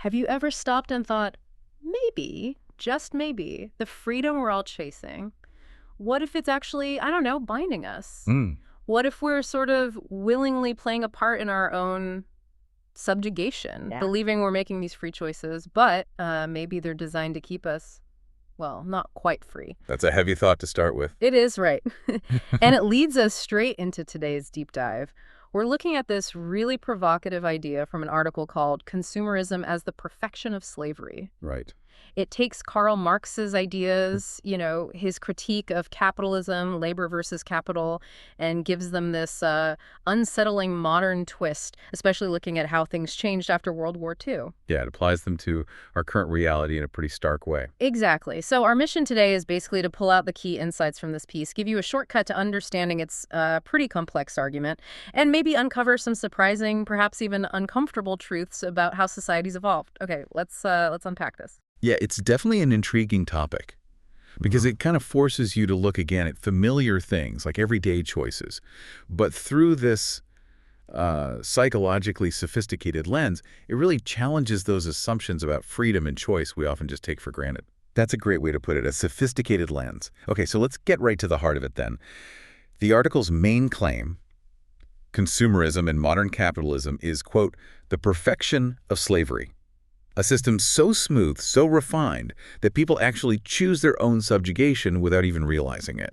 Have you ever stopped and thought, maybe, just maybe, the freedom we're all chasing, what if it's actually, I don't know, binding us? Mm. What if we're sort of willingly playing a part in our own subjugation, Yeah. believing we're making these free choices, but maybe they're designed to keep us, well, not quite free. That's a heavy thought to start with. It is, right. And it leads us straight into today's deep dive. We're looking at this really provocative idea from an article called Consumerism as the Perfection of Slavery. Right. It takes Karl Marx's ideas, you know, his critique of capitalism, labor versus capital, and gives them this unsettling modern twist, especially looking at how things changed after World War II. Yeah, it applies them to our current reality in a pretty stark way. Exactly. So our mission today is basically to pull out the key insights from this piece, give you a shortcut to understanding its pretty complex argument, and maybe uncover some surprising, perhaps even uncomfortable truths about how society's evolved. Okay, let's unpack this. Yeah, it's definitely an intriguing topic because it kind of forces you to look again at familiar things like everyday choices, but through this psychologically sophisticated lens, it really challenges those assumptions about freedom and choice we often just take for granted. That's a great way to put it, a sophisticated lens. Okay, so let's get right to the heart of it then. The article's main claim, consumerism and modern capitalism, is, quote, the perfection of slavery. A system so smooth, so refined, that people actually choose their own subjugation without even realizing it.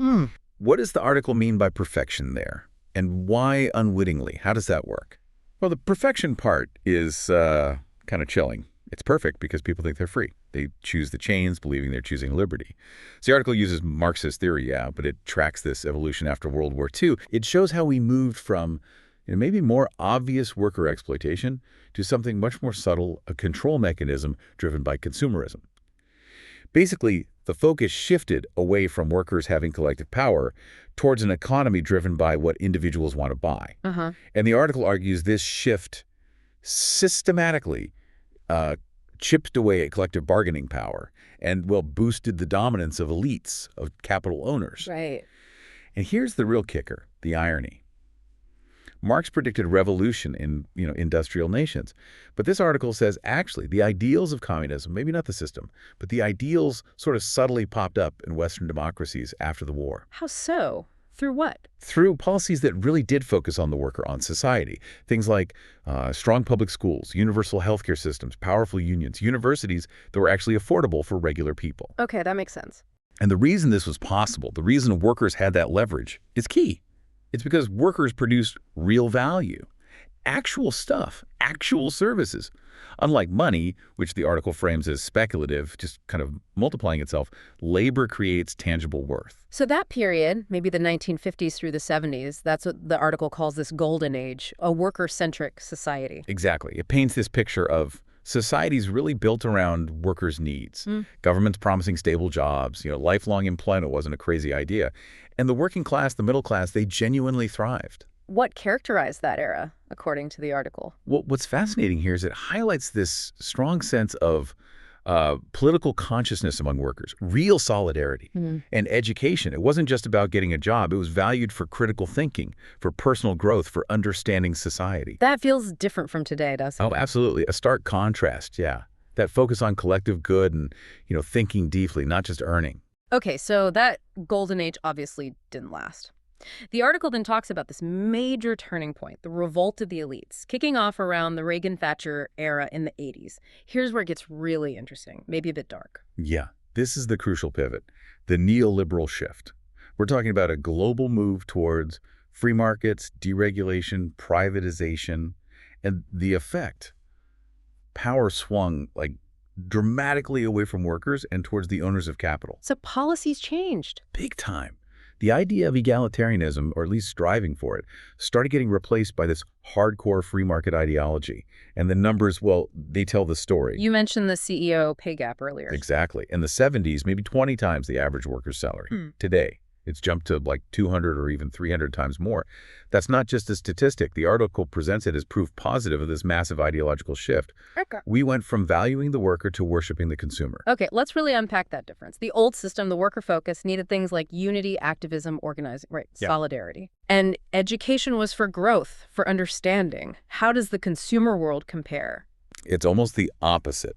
What does the article mean by perfection there? And why unwittingly? How does that work? Well, the perfection part is kind of chilling. It's perfect because people think they're free. They choose the chains, believing they're choosing liberty. So the article uses Marxist theory, yeah, but it tracks this evolution after World War II. It shows how we moved from maybe more obvious worker exploitation to something much more subtle, a control mechanism driven by consumerism. Basically, the focus shifted away from workers having collective power towards an economy driven by what individuals want to buy. And the article argues this shift systematically chipped away at collective bargaining power and, well, boosted the dominance of elites, of capital owners. Right. And here's the real kicker, the irony. Marx predicted revolution in, industrial nations. But this article says, actually, the ideals of communism, maybe not the system, but the ideals sort of subtly popped up in Western democracies after the war. How so? Through what? Through policies that really did focus on the worker, on society. Things like strong public schools, universal healthcare systems, powerful unions, universities that were actually affordable for regular people. Okay, that makes sense. And the reason this was possible, the reason workers had that leverage, is key. It's because workers produced real value, actual stuff, actual services. Unlike money, which the article frames as speculative, just kind of multiplying itself, labor creates tangible worth. So that period, maybe the 1950s through the 70s, that's what the article calls this golden age, a worker-centric society. Exactly. It paints this picture of societies really built around workers' needs. Governments promising stable jobs, lifelong employment wasn't a crazy idea. And the working class, the middle class, they genuinely thrived. What characterized that era, according to the article? Well, what's fascinating here is it highlights this strong sense of political consciousness among workers, real solidarity, and education. It wasn't just about getting a job. It was valued for critical thinking, for personal growth, for understanding society. That feels different from today, doesn't it? Oh, absolutely. A stark contrast, yeah. That focus on collective good and, thinking deeply, not just earning. Okay, so that golden age obviously didn't last. The article then talks about this major turning point, the revolt of the elites, kicking off around the Reagan-Thatcher era in the 80s. Here's where it gets really interesting, maybe a bit dark. Yeah, this is the crucial pivot, the neoliberal shift. We're talking about a global move towards free markets, deregulation, privatization, and the effect. Power swung dramatically away from workers and towards the owners of capital. So policies changed. Big time. The idea of egalitarianism, or at least striving for it, started getting replaced by this hardcore free market ideology. And the numbers, well, they tell the story. You mentioned the CEO pay gap earlier. Exactly. In the 70s, maybe 20 times the average worker's salary. Today, it's jumped to 200 or even 300 times more. That's not just a statistic. The article presents it as proof positive of this massive ideological shift. Okay. We went from valuing the worker to worshiping the consumer. Okay, let's really unpack that difference. The old system, the worker focus, needed things like unity, activism, organizing, solidarity. And education was for growth, for understanding. How does the consumer world compare? It's almost the opposite,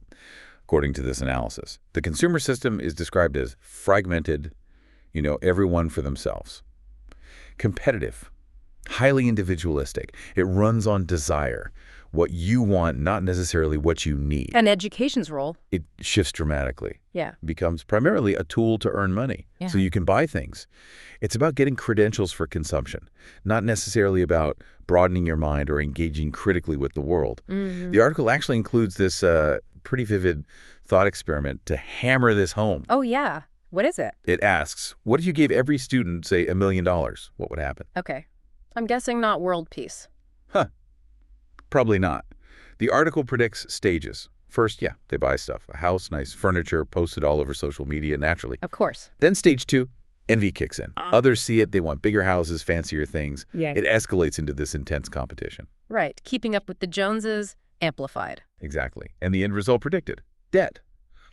according to this analysis. The consumer system is described as fragmented, everyone for themselves. Competitive, highly individualistic. It runs on desire, what you want, not necessarily what you need. And education's role. It shifts dramatically. Yeah. It becomes primarily a tool to earn money, Yeah. so you can buy things. It's about getting credentials for consumption, not necessarily about broadening your mind or engaging critically with the world. Mm-hmm. The article actually includes this pretty vivid thought experiment to hammer this home. Oh, yeah. What is it? It asks, what if you gave every student, say, $1 million? What would happen? Okay. I'm guessing not world peace. Huh. Probably not. The article predicts stages. First, yeah, they buy stuff. A house, nice furniture, posted all over social media, naturally. Of course. Then stage 2, envy kicks in. Others see it, they want bigger houses, fancier things. Yeah. It escalates into this intense competition. Right. Keeping up with the Joneses, amplified. Exactly. And the end result predicted. Debt.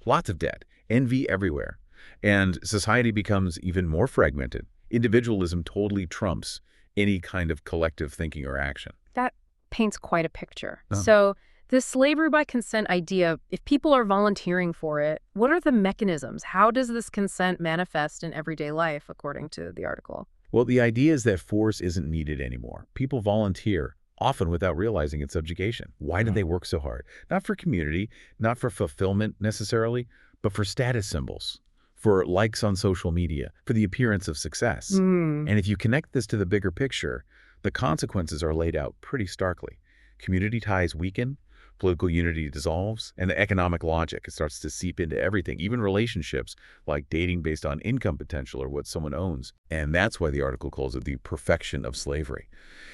Lots of debt. Envy everywhere. And society becomes even more fragmented. Individualism totally trumps any kind of collective thinking or action. That paints quite a picture. Oh. So this slavery by consent idea, if people are volunteering for it, what are the mechanisms? How does this consent manifest in everyday life, according to the article? Well, the idea is that force isn't needed anymore. People volunteer, often without realizing it's subjugation. Why do they work so hard? Not for community, not for fulfillment necessarily, but for status symbols, for likes on social media, for the appearance of success. And if you connect this to the bigger picture, the consequences are laid out pretty starkly. Community ties weaken, political unity dissolves, and the economic logic, it starts to seep into everything, even relationships like dating based on income potential or what someone owns. And that's why the article calls it the perfection of slavery.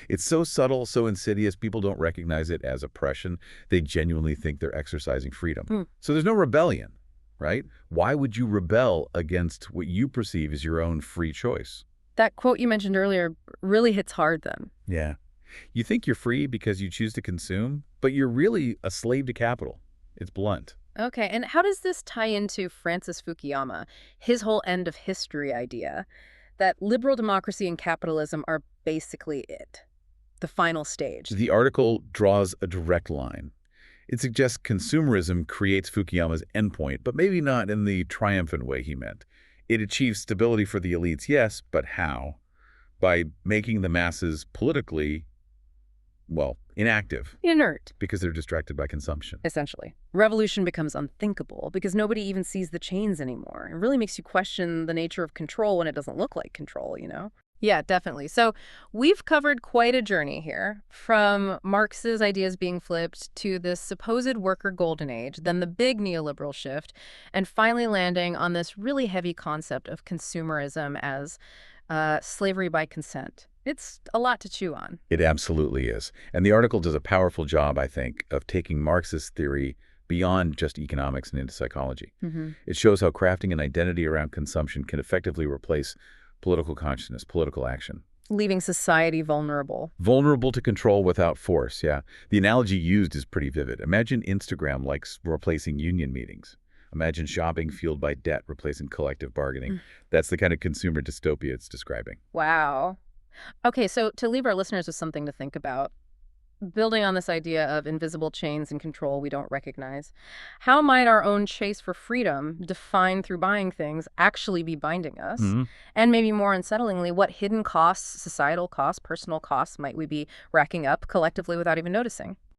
It's so subtle, so insidious, people don't recognize it as oppression. They genuinely think they're exercising freedom. So there's no rebellion, right? Why would you rebel against what you perceive as your own free choice? That quote you mentioned earlier really hits hard then. Yeah. You think you're free because you choose to consume, but you're really a slave to capital. It's blunt. Okay, and how does this tie into Francis Fukuyama, his whole end of history idea, that liberal democracy and capitalism are basically it, the final stage? The article draws a direct line. It suggests consumerism creates Fukuyama's endpoint, but maybe not in the triumphant way he meant. It achieves stability for the elites, yes, but how? By making the masses politically, inactive. Inert. Because they're distracted by consumption. Essentially. Revolution becomes unthinkable because nobody even sees the chains anymore. It really makes you question the nature of control when it doesn't look like control, Yeah, definitely. So we've covered quite a journey here, from Marx's ideas being flipped to this supposed worker golden age, then the big neoliberal shift, and finally landing on this really heavy concept of consumerism as slavery by consent. It's a lot to chew on. It absolutely is. And the article does a powerful job, I think, of taking Marxist theory beyond just economics and into psychology. It shows how crafting an identity around consumption can effectively replace political consciousness, political action. Leaving society vulnerable. Vulnerable to control without force, yeah. The analogy used is pretty vivid. Imagine Instagram replacing union meetings. Imagine shopping fueled by debt replacing collective bargaining. That's the kind of consumer dystopia it's describing. Wow. Okay, so to leave our listeners with something to think about, building on this idea of invisible chains and control we don't recognize, how might our own chase for freedom, defined through buying things, actually be binding us? And maybe more unsettlingly, what hidden costs, societal costs, personal costs might we be racking up collectively without even noticing?